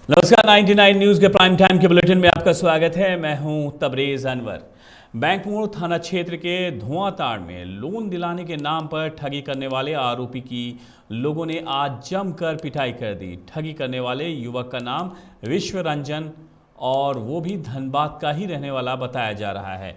नमस्कार 99 न्यूज़ के prime time के बुलेटिन में आपका स्वागत है। मैं हूं तबरेज अनवर। बैंक मोड़ थाना क्षेत्र के धुआंताड़ में लोन दिलाने के नाम पर ठगी करने वाले आरोपी की लोगों ने आज जमकर पिटाई कर दी। ठगी करने वाले युवक का नाम विश्व रंजन और वो भी धनबाद का ही रहने वाला बताया जा रहा है।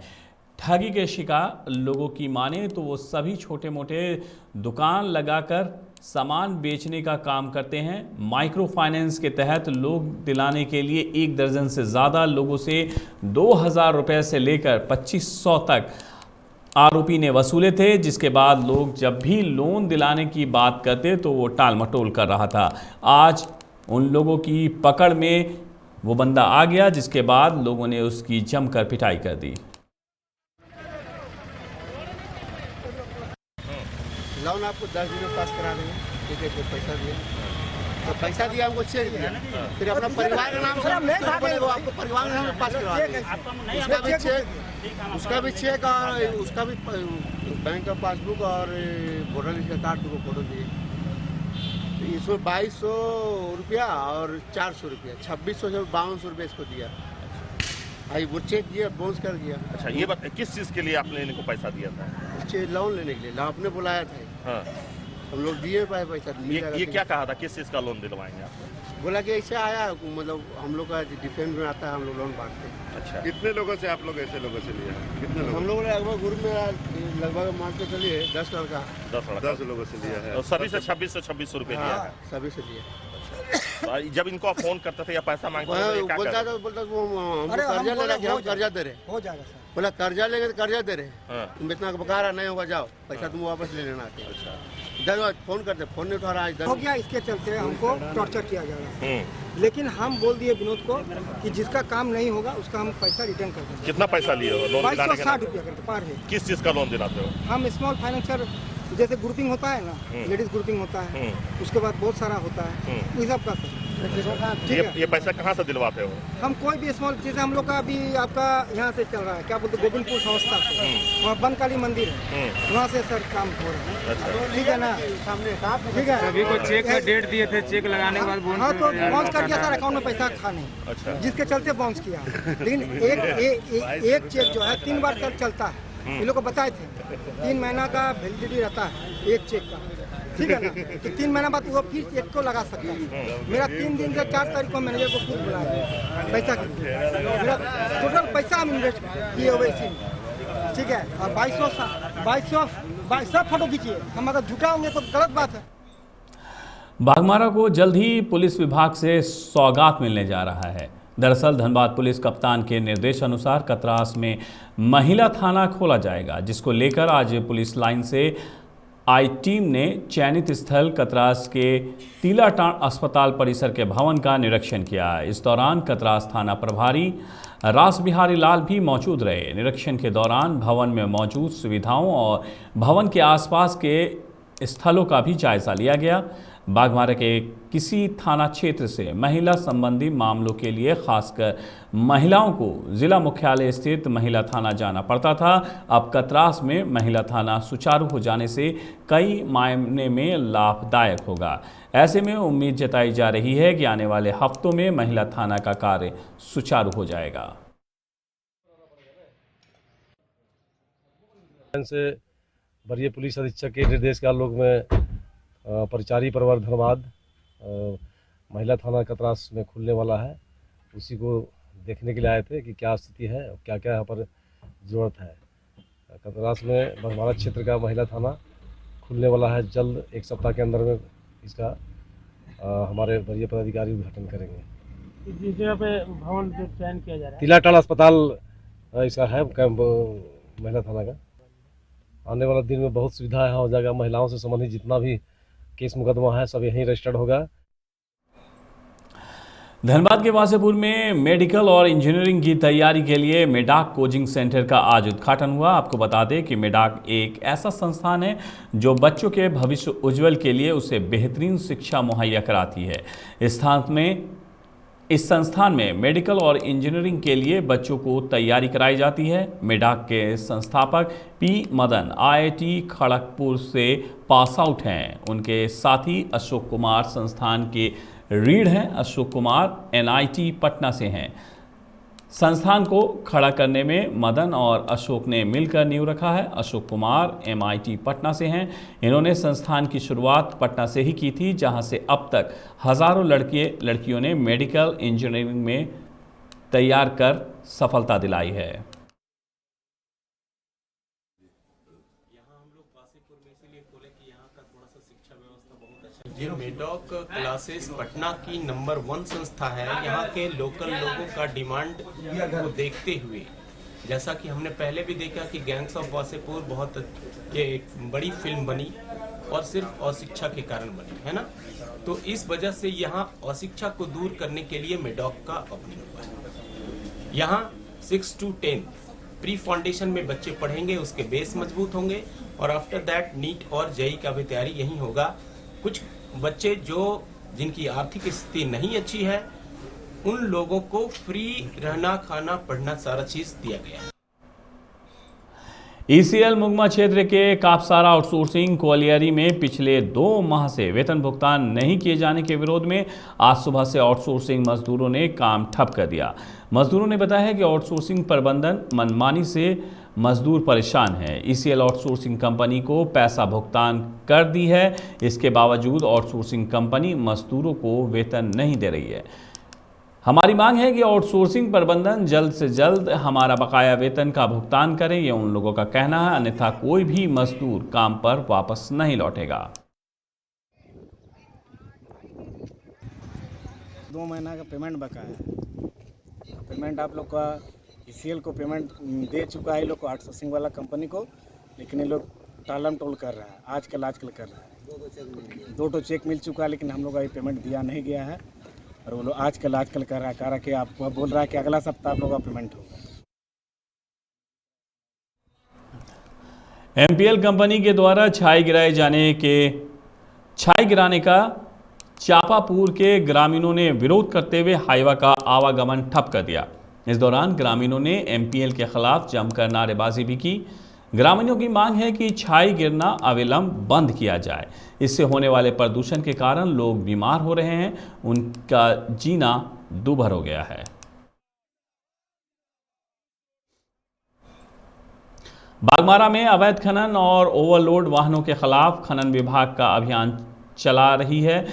ठगी के शिकार लोगों की माने तो वो सभी छोटे मोटे दुकान लगाकर सामान बेचने का काम करते हैं। माइक्रो फाइनेंस के तहत लोन दिलाने के लिए 1 दर्जन से ज़्यादा लोगों से 2000 रुपये से लेकर 2500 तक आरोपी ने वसूले थे, जिसके बाद लोग जब भी लोन दिलाने की बात करते तो वो टाल मटोल कर रहा था। आज उन लोगों की पकड़ में वो बंदा आ गया, जिसके बाद लोगों ने उसकी जमकर पिटाई कर दी। लोन आपको 10 दिन में पास करा देंगे। ठीक है, फिर पैसा दिए तो पैसा दिया, हमको चेक दिया, फिर अपना परिवार के नाम से वो आपको परिवार के नाम से पास करवा देंगे। उसका भी चेक और उसका भी बैंक का पासबुक और वोटर लिस्ट का कार्ड को फोटो दिए। तो इसमें 2200 रुपया और 400 रुपया, 2600 से 5200 रुपया इसको दिया। आई वो चेक दिया, बाउंस कर दिया। अच्छा, ये बात किस चीज़ के लिए आपने इनको पैसा दिया था? लोन लेने के लिए आपने बुलाया था। हाँ। हम लोग दिए पाए पैसा। ये क्या कहा था, किस चीज़ का लोन दिलवाएंगे आपको? बोला कि ऐसे आया, मतलब हम लोग का डिफेंस में आता है, हम लोग लोन बांटते हैं। अच्छा, कितने लोगों से आप लोग ऐसे लोगों से लिए हैं? कितने लोग? हम लोगों ने लगभग ग्रुप में लगभग मान के चलिए 10 लड़का 10 लोगों से लिया है। और सभी से 2600 रुपये दिया है। सभी से लिए। तो जब इनको आप फोन करते थे या पैसा मांगते थे, क्या बोलता करते? था वो हमको कर्जा ले रहा, हम कर्जा दे रहे। हो जाएगा सर। बोला कर्जा लेंगे तो कर्जा दे रहे, हाँ। तुम इतना बकारा नहीं होगा, जाओ पैसा तुम वापस ले लेना आते। अच्छा, 10 बार फोन करते, फोन नहीं उठा रहा। आज हो गया, इसके चलते हमको टॉर्चर किया जा रहा है। लेकिन हम बोल दिए विनोद को कि जिसका काम नहीं होगा उसका हम पैसा रिटर्न कर देंगे। कितना पैसा लिए हो लोन दिलाने के? 2260 रुपया करके पार है। किस चीज़ का लोन दिलाते हो? हम स्मॉल फाइनेंसर, जैसे ग्रुपिंग होता है ना, लेडीज ग्रुपिंग होता है, उसके बाद बहुत सारा होता है, वो सब का ठीक है। ये पैसा कहाँ से दिलवाते हो? हम कोई भी स्मॉल, जैसे हम लोग का अभी आपका यहाँ से चल रहा है, क्या बोलते हैं, गोविंदपुर संस्था से, वहाँ बनकाली मंदिर है, वहाँ से सर काम हो रहा है। अच्छा, ठीक है ना, सामने ठीक है। सभी को चेक का डेट दिए थे, चेक लगाने के बाद हाँ, तो बाउंस कर दिया सर, अकाउंट में पैसा था नहीं। अच्छा, जिसके चलते बाउंस किया। लेकिन एक चेक जो है 3 बार तक चलता है। ये लोग को बताए थे 3 महीना का वैलिडिटी रहता है एक चेक का, ठीक है ना। तो 3 महीना बाद वो फिर चेक को लगा सकता है। मेरा 3 दिन से 4 तारीख को मैनेजर को खुद बुलाया पैसा के लिए। मेरा टोटल पैसा हम इन्वेस्ट किए हुए इसी में, ठीक है। और 2200 फोटो खींचिए, हम अगर झूठा होंगे तो गलत बात है। बाघमारा को जल्द ही पुलिस विभाग से सौगात मिलने जा रहा है। दरअसल धनबाद पुलिस कप्तान के निर्देशानुसार कतरास में महिला थाना खोला जाएगा, जिसको लेकर आज पुलिस लाइन से आई टीम ने चयनित स्थल कतरास के तीलाटाण अस्पताल परिसर के भवन का निरीक्षण किया। इस दौरान कतरास थाना प्रभारी रास बिहारी लाल भी मौजूद रहे। निरीक्षण के दौरान भवन में मौजूद सुविधाओं और भवन के आसपास के स्थलों का भी जायजा लिया गया। बाघमारा के किसी थाना क्षेत्र से महिला संबंधी मामलों के लिए खासकर महिलाओं को जिला मुख्यालय स्थित महिला थाना जाना पड़ता था। अब कतरास में महिला थाना सुचारू हो जाने से कई मायने में लाभदायक होगा। ऐसे में उम्मीद जताई जा रही है कि आने वाले हफ्तों में महिला थाना का कार्य सुचारू हो जाएगा। से वरीय पुलिस अधीक्षक के निर्देश के आलोक में परिचारी परिवार धनबाद महिला थाना कतरास में खुलने वाला है। उसी को देखने के लिए आए थे कि क्या स्थिति है और क्या क्या यहाँ पर ज़रूरत है। कतरास में बाघमारा क्षेत्र का महिला थाना खुलने वाला है। जल्द 1 सप्ताह के अंदर में इसका हमारे वरीय पदाधिकारी उद्घाटन करेंगे। जिस जगह पे भवन जो चयन किया जा रहा है, तीलाटाण अस्पताल इसका है कैंप महिला थाना का। आने वाला दिन में बहुत सुविधा यहाँ हो जाएगा। महिलाओं से संबंधित जितना भी केस मुकदमा है सब यहीं रजिस्टर्ड होगा। धनबाद के वासेपुर में मेडिकल और इंजीनियरिंग की तैयारी के लिए मेडाक कोचिंग सेंटर का आज उद्घाटन हुआ। आपको बता दें कि मेडाक एक ऐसा संस्थान है जो बच्चों के भविष्य उज्जवल के लिए उसे बेहतरीन शिक्षा मुहैया कराती है। इस संस्थान में मेडिकल और इंजीनियरिंग के लिए बच्चों को तैयारी कराई जाती है। मेडाक के संस्थापक पी मदन IIT खड़गपुर से पास आउट हैं। उनके साथी अशोक कुमार संस्थान के रीढ़ हैं। अशोक कुमार NIT पटना से हैं। संस्थान को खड़ा करने में मदन और अशोक ने मिलकर नींव रखा है। अशोक कुमार MIT पटना से हैं। इन्होंने संस्थान की शुरुआत पटना से ही की थी, जहां से अब तक हजारों लड़कियों ने मेडिकल इंजीनियरिंग में तैयार कर सफलता दिलाई है। ये मेडॉक क्लासेस पटना की नंबर 1 संस्था है। यहाँ के लोकल लोगों का डिमांड को देखते हुए, जैसा कि हमने पहले भी देखा कि गैंग्स ऑफ वासेपुर बहुत ये एक बड़ी फिल्म बनी और सिर्फ अशिक्षा के कारण बनी है ना, तो इस वजह से यहाँ अशिक्षा को दूर करने के लिए मेडॉक का ओपनिंग हुआ है। यहाँ 6 to 10 प्री फाउंडेशन में बच्चे पढ़ेंगे, उसके बेस मजबूत होंगे और आफ्टर दैट नीट और जेईई का भी तैयारी यहीं होगा। कुछ बच्चे जिनकी आर्थिक स्थिति नहीं अच्छी है, उन लोगों को फ्री रहना, खाना, पढ़ना सारा चीज दिया गया है। ECL मुगमा क्षेत्र के कापसारा आउटसोर्सिंग कोलियरी में पिछले 2 माह से वेतन भुगतान नहीं किए जाने के विरोध में आज सुबह से आउटसोर्सिंग मजदूरों ने काम ठप कर दिया। मजदूरों ने बताया कि आउटसोर्सिंग प्रबंधन मनमानी से मजदूर परेशान है। ECL आउटसोर्सिंग कंपनी को पैसा भुगतान कर दी है, इसके बावजूद आउटसोर्सिंग कंपनी मजदूरों को वेतन नहीं दे रही है। हमारी मांग है कि आउटसोर्सिंग प्रबंधन जल्द से जल्द हमारा बकाया वेतन का भुगतान करें, यह उन लोगों का कहना है, अन्यथा कोई भी मजदूर काम पर वापस नहीं लौटेगा। 2 महीना का पेमेंट बकाया है। पेमेंट आप लोग का ECL को पेमेंट दे चुका है, ये लोग को आउटसोर्सिंग वाला कंपनी को, लेकिन ये लोग टालम टोल कर रहा है, आजकल कर रहा है। 2 चेक मिल चुका है, लेकिन हम लोग का ये पेमेंट दिया नहीं गया है और वो लोग आजकल कर रहा है। कह रहा है कि आप बोल रहा है कि अगला सप्ताह आप लोग का पेमेंट होगा। MPL कंपनी के द्वारा छाई गिराने का चापापुर के ग्रामीणों ने विरोध करते हुए हाईवा का आवागमन ठप कर दिया। इस दौरान ग्रामीणों ने MPL के खिलाफ जमकर नारेबाजी भी की। ग्रामीणों की मांग है कि छाई गिरना अविलंब बंद किया जाए। इससे होने वाले प्रदूषण के कारण लोग बीमार हो रहे हैं, उनका जीना दूभर हो गया है। बागमारा में अवैध खनन और ओवरलोड वाहनों के खिलाफ खनन विभाग का अभियान चला रही है।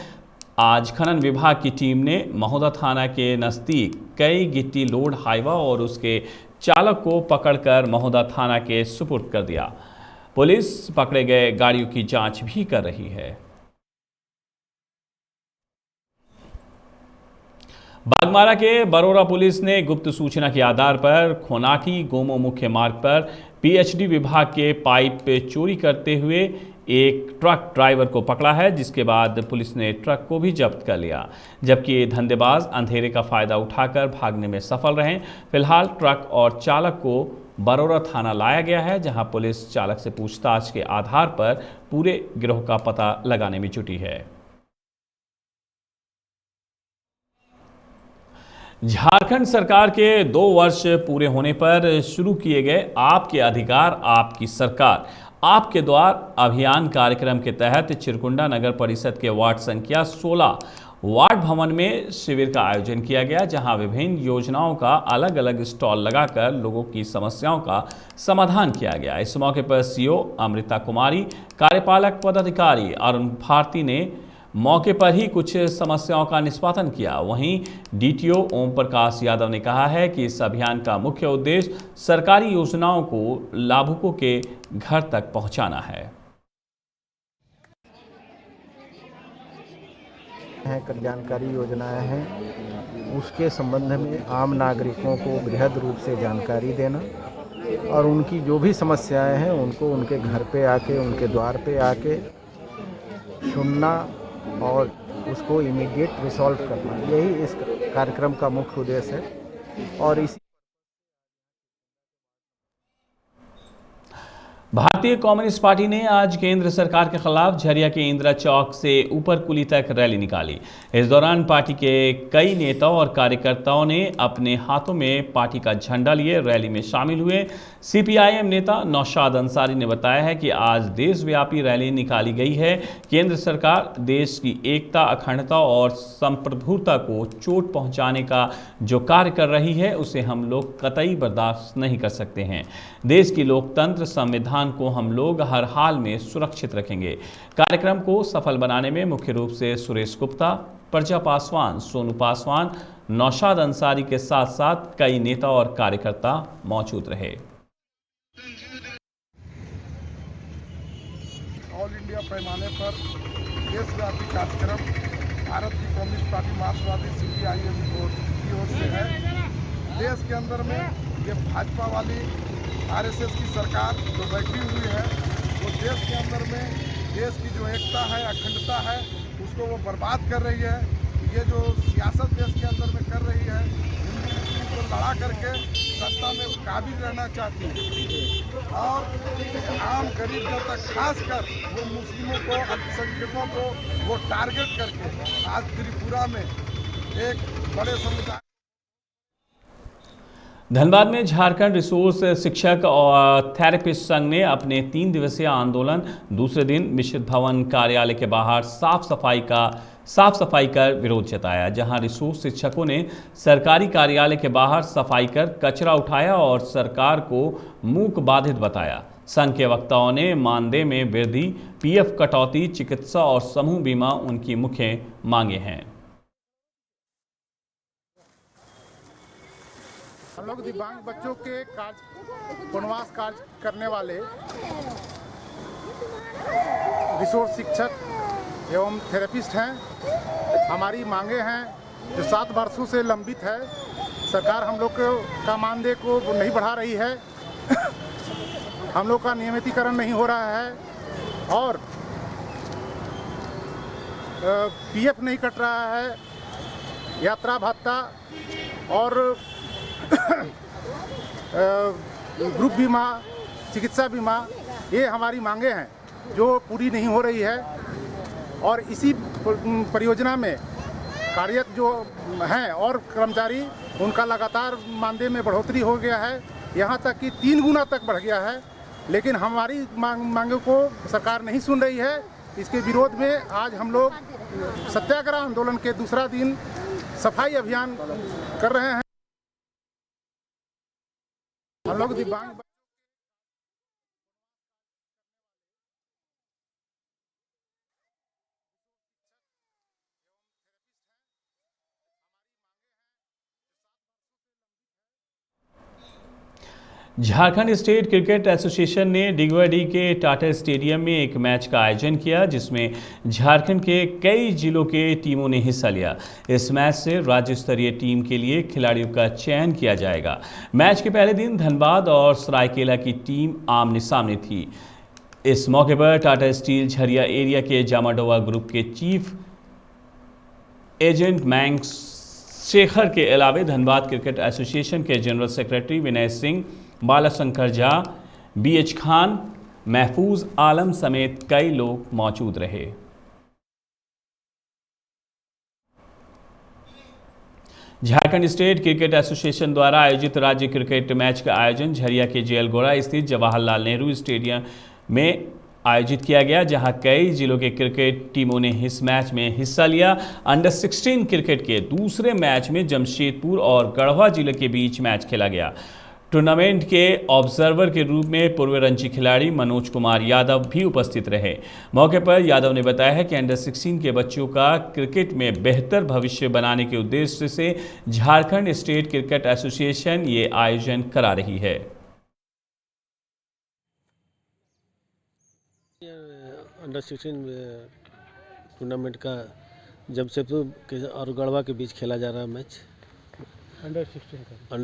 आज खनन विभाग की टीम ने महोदा थाना के नज़दीक कई गिट्टी लोड हाईवा और उसके चालक को पकड़कर महोदा थाना के सुपुर्द कर दिया। पुलिस पकड़े गए गाड़ियों की जांच भी कर रही है। बागमारा के बरोरा पुलिस ने गुप्त सूचना के आधार पर खोनाटी गोमो मुख्य मार्ग पर PHD विभाग के पाइप चोरी करते हुए एक ट्रक ड्राइवर को पकड़ा है, जिसके बाद पुलिस ने ट्रक को भी जब्त कर लिया, जबकि ये धंधेबाज अंधेरे का फायदा उठाकर भागने में सफल रहे। फिलहाल ट्रक और चालक को बरोरा थाना लाया गया है, जहां पुलिस चालक से पूछताछ के आधार पर पूरे गिरोह का पता लगाने में जुटी है। झारखंड सरकार के 2 वर्ष पूरे होने पर शुरू किए गए आपके अधिकार आपकी सरकार आपके द्वार अभियान कार्यक्रम के तहत चिरकुंडा नगर परिषद के वार्ड संख्या 16 वार्ड भवन में शिविर का आयोजन किया गया, जहां विभिन्न योजनाओं का अलग अलग स्टॉल लगाकर लोगों की समस्याओं का समाधान किया गया। इस मौके पर CO अमृता कुमारी, कार्यपालक पदाधिकारी अरुण भारती ने मौके पर ही कुछ समस्याओं का निष्पादन किया। वहीं DTO ओम प्रकाश यादव ने कहा है कि इस अभियान का मुख्य उद्देश्य सरकारी योजनाओं को लाभुकों के घर तक पहुंचाना है। कल्याणकारी योजनाएं हैं, उसके संबंध में आम नागरिकों को बृहद रूप से जानकारी देना और उनकी जो भी समस्याएं हैं उनको उनके घर पे आके, उनके द्वार पे आके सुनना और उसको इमीडिएट रिसॉल्व करना, यही इस कार्यक्रम का मुख्य उद्देश्य है। और इसी भारतीय कम्युनिस्ट पार्टी ने आज केंद्र सरकार के खिलाफ झरिया के इंदिरा चौक से ऊपरकुली तक रैली निकाली। इस दौरान पार्टी के कई नेताओं और कार्यकर्ताओं ने अपने हाथों में पार्टी का झंडा लिए रैली में शामिल हुए। सीपीआईएम नेता नौशाद अंसारी ने बताया है कि आज देशव्यापी रैली निकाली गई है। केंद्र सरकार देश की एकता, अखंडता और संप्रभुता को चोट पहुंचाने का जो कार्य कर रही है उसे हम लोग कतई बर्दाश्त नहीं कर सकते हैं। देश की लोकतंत्र संविधान को हम लोग हर हाल में सुरक्षित रखेंगे। कार्यक्रम को सफल बनाने में मुख्य रूप से सुरेश गुप्ता, प्रजा पासवान, सोनू पासवान, नौशाद अंसारी के साथ साथ कई नेता और कार्यकर्ता मौजूद रहे। ऑल इंडिया पैमाने पर देशव्यापी कार्यक्रम भारत की कम्युनिस्ट पार्टी मार्क्सवादी सीपीआईएम की ओर से है। देश के अंदर में ये भाजपा वाली आरएसएस की सरकार जो बैठी हुई है वो देश के अंदर में देश की जो एकता है, अखंडता है, उसको वो बर्बाद कर रही है। ये जो सियासत देश के अंदर में कर रही है, हिंदू को लड़ा करके सत्ता में काबिज रहना चाहती है और आम गरीब जनता खासकर वो मुस्लिमों को, अल्पसंख्यकों को वो टारगेट करके आज त्रिपुरा में एक बड़े समुदाय। धनबाद में झारखंड रिसोर्स शिक्षक और थेरेपिस्ट संघ ने अपने 3 दिवसीय आंदोलन दूसरे दिन मिश्रित भवन कार्यालय के बाहर साफ सफाई कर विरोध जताया, जहां रिसोर्स शिक्षकों ने सरकारी कार्यालय के बाहर सफाई कर कचरा उठाया और सरकार को मूक बाधित बताया। संघ के वक्ताओं ने मानदेय में वृद्धि, पीएफ कटौती, चिकित्सा और समूह बीमा उनकी मुख्य मांगे हैं। हम लोग दिव्यांग बच्चों के वनवास कार्य करने वाले रिसोर्स शिक्षक एवं थेरेपिस्ट हैं। हमारी मांगे हैं जो 7 वर्षों से लंबित है। सरकार हम लोग का मानदेय को नहीं बढ़ा रही है, हम लोग का नियमितीकरण नहीं हो रहा है और पीएफ नहीं कट रहा है, यात्रा भत्ता और ग्रुप बीमा, चिकित्सा बीमा, ये हमारी मांगे हैं जो पूरी नहीं हो रही है। और इसी परियोजना में कार्यरत जो हैं और कर्मचारी, उनका लगातार मानदेय में बढ़ोतरी हो गया है, यहाँ तक कि 3 गुना तक बढ़ गया है। लेकिन हमारी मांगों को सरकार नहीं सुन रही है। इसके विरोध में आज हम लोग सत्याग्रह आंदोलन के दूसरा दिन सफाई अभियान कर रहे हैं। हम लोग दिव्यांग झारखंड स्टेट क्रिकेट एसोसिएशन ने डिगवाडी के टाटा स्टेडियम में एक मैच का आयोजन किया, जिसमें झारखंड के कई जिलों के टीमों ने हिस्सा लिया। इस मैच से राज्य स्तरीय टीम के लिए खिलाड़ियों का चयन किया जाएगा। मैच के पहले दिन धनबाद और सरायकेला की टीम आमने सामने थी। इस मौके पर टाटा स्टील झरिया एरिया के जामाडोवा ग्रुप के चीफ एजेंट मैंग शेखर के अलावे धनबाद क्रिकेट एसोसिएशन के general secretary Vinay Singh, बालाशंकर Jha, BH Khan, महफूज आलम समेत कई लोग मौजूद रहे। झारखंड स्टेट क्रिकेट एसोसिएशन द्वारा आयोजित राज्य क्रिकेट मैच का आयोजन झरिया के जेलगोड़ा स्थित जवाहरलाल नेहरू स्टेडियम में आयोजित किया गया, जहां कई जिलों के क्रिकेट टीमों ने इस मैच में हिस्सा लिया। अंडर 16 क्रिकेट के दूसरे मैच में जमशेदपुर और गढ़वा जिले के बीच मैच खेला गया। टूर्नामेंट के ऑब्जर्वर के रूप में पूर्व रणजी खिलाड़ी मनोज कुमार यादव भी उपस्थित रहे। मौके पर यादव ने बताया है कि अंडर 16 के बच्चों का क्रिकेट में बेहतर भविष्य बनाने के उद्देश्य से झारखंड स्टेट क्रिकेट एसोसिएशन ये आयोजन करा रही है। अंडर 16 टूर्नामेंट का जमशेदपुर और गढ़वा के बीच खेला जा रहा है मैच। अंडर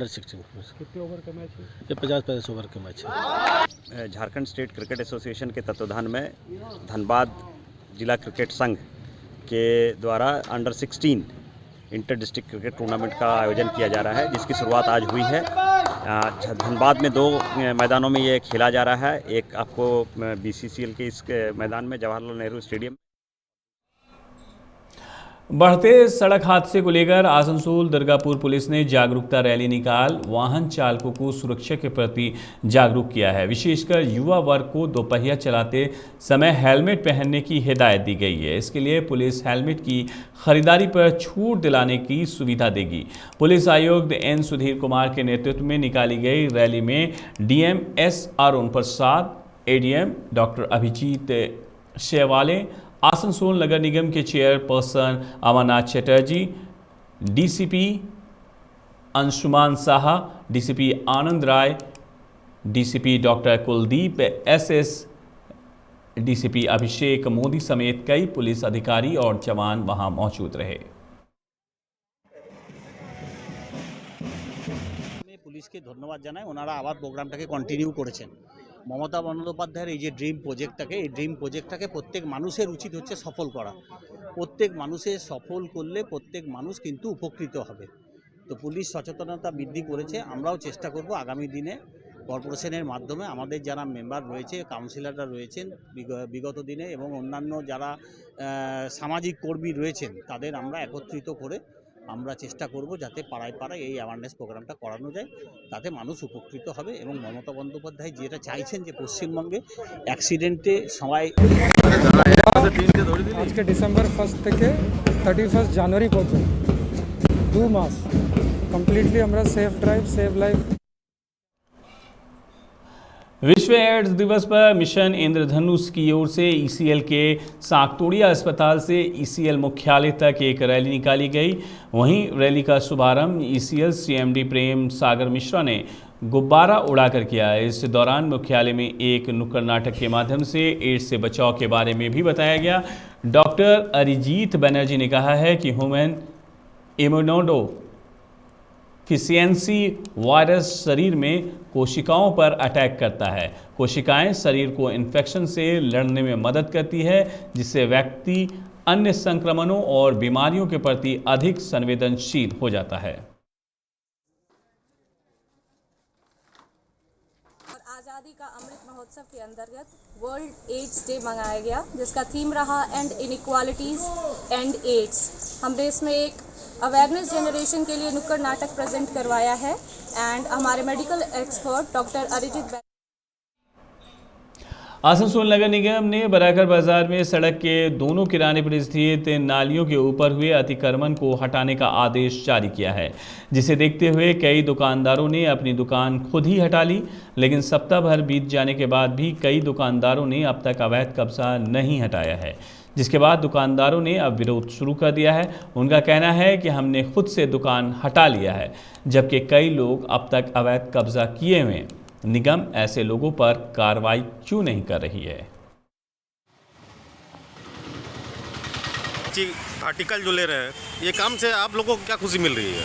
16 कितने ओवर का मैच है? ये 50-50 ओवर का मैच है। झारखंड स्टेट क्रिकेट एसोसिएशन के तत्वाधान में धनबाद जिला क्रिकेट संघ के द्वारा under 16 inter district cricket tournament का आयोजन किया जा रहा है, जिसकी शुरुआत आज हुई है। धनबाद में 2 मैदानों में ये खेला जा रहा है। एक आपको BCCL के इस मैदान में जवाहरलाल नेहरू स्टेडियम। बढ़ते सड़क हादसे को लेकर आसनसोल दुर्गापुर पुलिस ने जागरूकता रैली निकाल वाहन चालकों को सुरक्षा के प्रति जागरूक किया है। विशेषकर युवा वर्ग को दोपहिया चलाते समय हेलमेट पहनने की हिदायत दी गई है। इसके लिए पुलिस हेलमेट की खरीदारी पर छूट दिलाने की सुविधा देगी। पुलिस आयुक्त एन सुधीर कुमार के नेतृत्व में निकाली गई रैली में DM S Arun Prasad, ADM doctor Abhijit Shewale, Asansol नगर निगम के chairperson Amarnath Chatterjee, DCP Anshuman Saha, DCP Anand Rai, DCP doctor Kuldeep SS, DCP Abhishek Modi समेत कई पुलिस अधिकारी और जवान वहां मौजूद रहे। পুলিশকে ধন্যবাদ জানাই, ওনারা আবার প্রোগ্রামটাকে কন্টিনিউ করেছেন। মমতা বন্দ্যোপাধ্যায়ের এই যে ড্রিম প্রজেক্টটাকে প্রত্যেক মানুষের উচিত হচ্ছে সফল করা। প্রত্যেক মানুষের সফল করলে প্রত্যেক মানুষ কিন্তু উপকৃত হবে। তো পুলিশ সচেতনতা বৃদ্ধি করেছে, আমরাও চেষ্টা করব আগামী দিনে কর্পোরেশনের মাধ্যমে আমাদের যারা মেম্বার রয়েছে, কাউন্সিলররা রয়েছেন বিগত দিনে এবং অন্যান্য যারা সামাজিক কর্মী রয়েছেন তাদের আমরা একত্রিত করে আমরা চেষ্টা করব যাতে পাড়ায় পাড়ায় এই অ্যাওয়ারনেস প্রোগ্রামটা করানো যায়, তাতে মানুষ উপকৃত হবে। এবং মমতা বন্দ্যোপাধ্যায় যেটা চাইছেন যে পশ্চিমবঙ্গে অ্যাক্সিডেন্টে সবাই আজকে ডিসেম্বর 1 থেকে 31 জানুয়ারি পর্যন্ত 2 মাস কমপ্লিটলি আমরা सेफ ड्राइव सेव लाइफ। विश्व एड्स दिवस पर मिशन इंद्रधनुष की ओर से ईसीएल के साकतोड़िया अस्पताल से ईसीएल मुख्यालय तक एक रैली निकाली गई। वहीं रैली का शुभारंभ ईसीएल सीएमडी प्रेम सागर मिश्रा ने गुब्बारा उड़ाकर किया। इस दौरान मुख्यालय में एक नुक्कड़ नाटक के माध्यम से एड्स से बचाव के बारे में भी बताया गया। डॉक्टर अरिजीत बनर्जी ने कहा है कि ह्यूमन इम्यूनोडेफिशिएंसी वायरस शरीर में कोशिकाओं पर अटैक करता है। कोशिकाएं शरीर को इन्फेक्शन से लड़ने में मदद करती है, जिससे व्यक्ति अन्य संक्रमणों और बीमारियों के प्रति अधिक संवेदनशील हो जाता है। आज़ादी का अमृत महोत्सव के अंतर्गत वर्ल्ड एड्स डे मनाया गया, जिसका थीम रहा एंड इनइक्वालिटीज एंड एड्स। हमने इसमें एक अवेयरनेस जनरेशन के लिए नुक्कड़ नाटक प्रेजेंट करवाया है एंड हमारे medical expert doctor Arijit. Asansol नगर निगम ने बराकर बाजार में सड़क के दोनों किनारे पर स्थित नालियों के ऊपर हुए अतिक्रमण को हटाने का आदेश जारी किया है, जिसे देखते हुए कई दुकानदारों ने अपनी दुकान खुद ही हटा ली। लेकिन सप्ताह भर बीत जाने के बाद भी कई दुकानदारों ने अब तक अवैध कब्जा नहीं हटाया है, जिसके बाद दुकानदारों ने अब विरोध शुरू कर दिया है। उनका कहना है कि हमने खुद से दुकान हटा लिया है, जबकि कई लोग अब तक अवैध कब्जा किए हुए हैं। निगम ऐसे लोगों पर कार्रवाई क्यों नहीं कर रही है? आर्टिकल जो ले रहे हैं, ये काम से आप लोगों को क्या खुशी मिल रही है?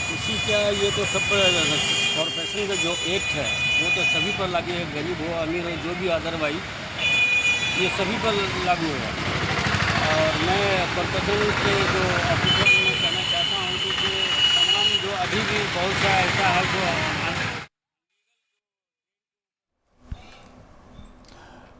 खुशी क्या, ये तो सब कॉर्पोरेशन का जो एक्ट है वो तो सभी पर लागू है, गरीब हो अमीर हो जो भी अदरवाइज ये सभी पर लागू होगा। और मैं कॉर्पोरेशन के जो ऑफिसर में कहना चाहता हूँ कि तमाम जो अभी भी बहुत सा ऐसा है जो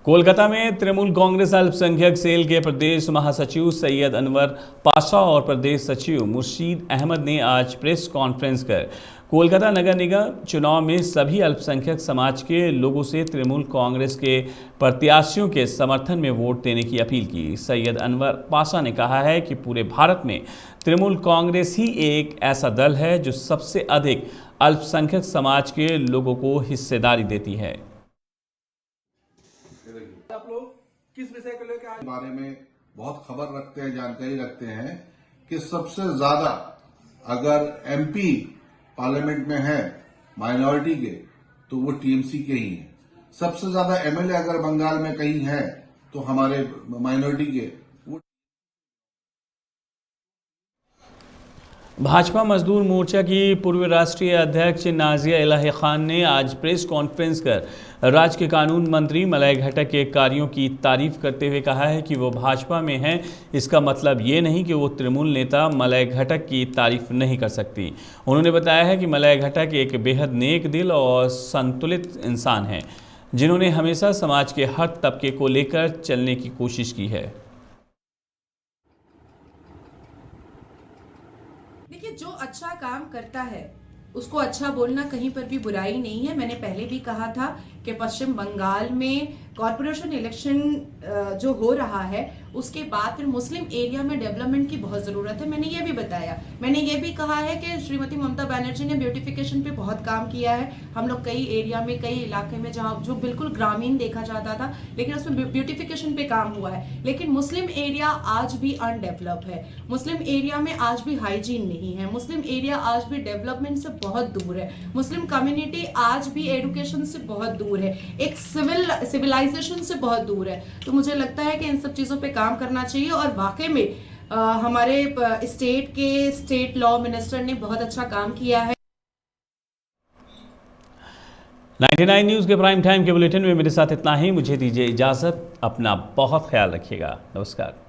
कोलकाता में तृणमूल कांग्रेस अल्पसंख्यक सेल के प्रदेश महासचिव सैयद अनवर पाशा और प्रदेश सचिव मुर्शीद अहमद ने आज प्रेस कॉन्फ्रेंस कर कोलकाता नगर निगम चुनाव में सभी अल्पसंख्यक समाज के लोगों से तृणमूल कांग्रेस के प्रत्याशियों के समर्थन में वोट देने की अपील की। सैयद अनवर पाशा ने कहा है कि पूरे भारत में तृणमूल कांग्रेस ही एक ऐसा दल है जो सबसे अधिक अल्पसंख्यक समाज के लोगों को हिस्सेदारी देती है। आप लोग किस विषय को लेकर बारे में बहुत खबर रखते हैं, जानकारी रखते हैं कि सबसे ज्यादा अगर एमपी पार्लियामेंट में है माइनॉरिटी के तो वो टीएमसी के ही हैं। सबसे ज्यादा एमएलए अगर बंगाल में कहीं है तो हमारे माइनॉरिटी के। भाजपा मजदूर मोर्चा की पूर्व राष्ट्रीय अध्यक्ष नाजिया इलाही खान ने आज प्रेस कॉन्फ्रेंस कर राज्य के कानून मंत्री मलय घटक के कार्यों की तारीफ करते हुए कहा है कि वो भाजपा में हैं, इसका मतलब ये नहीं कि वो तृणमूल नेता मलय घटक की तारीफ नहीं कर सकती। उन्होंने बताया है कि मलय घटक एक बेहद नेक दिल और संतुलित इंसान हैं, जिन्होंने हमेशा समाज के हर तबके को लेकर चलने की कोशिश की है। काम करता है उसको अच्छा बोलना कहीं पर भी बुराई नहीं है। मैंने पहले भी कहा था कि पश्चिम बंगाल में कॉरपोरेशन इलेक्शन जो हो रहा है उसके बाद फिर मुस्लिम एरिया में डेवलपमेंट की बहुत ज़रूरत है। मैंने ये भी बताया, मैंने ये भी कहा है कि श्रीमती ममता बनर्जी ने ब्यूटिफिकेशन पे बहुत काम किया है। हम लोग कई एरिया में, कई इलाके में जहाँ जो बिल्कुल ग्रामीण देखा जाता था, लेकिन उसमें ब्यूटिफिकेशन पे काम हुआ है। लेकिन मुस्लिम एरिया आज भी अनडेवलप है, मुस्लिम एरिया में आज भी हाइजीन नहीं है, मुस्लिम एरिया आज भी डेवलपमेंट से बहुत दूर है, मुस्लिम कम्युनिटी आज भी एजुकेशन से बहुत दूर है, एक सिविलाइजेशन से बहुत दूर है। तो मुझे लगता है कि इन सब चीज़ों पे काम करना चाहिए और वाकई में हमारे स्टेट लॉ मिनिस्टर ने बहुत अच्छा काम किया है। 99 न्यूज़ के प्राइम टाइम के बुलेटिन में मेरे साथ इतना ही। मुझे दीजिए इजाज़त, अपना बहुत ख्याल रखिएगा। नमस्कार।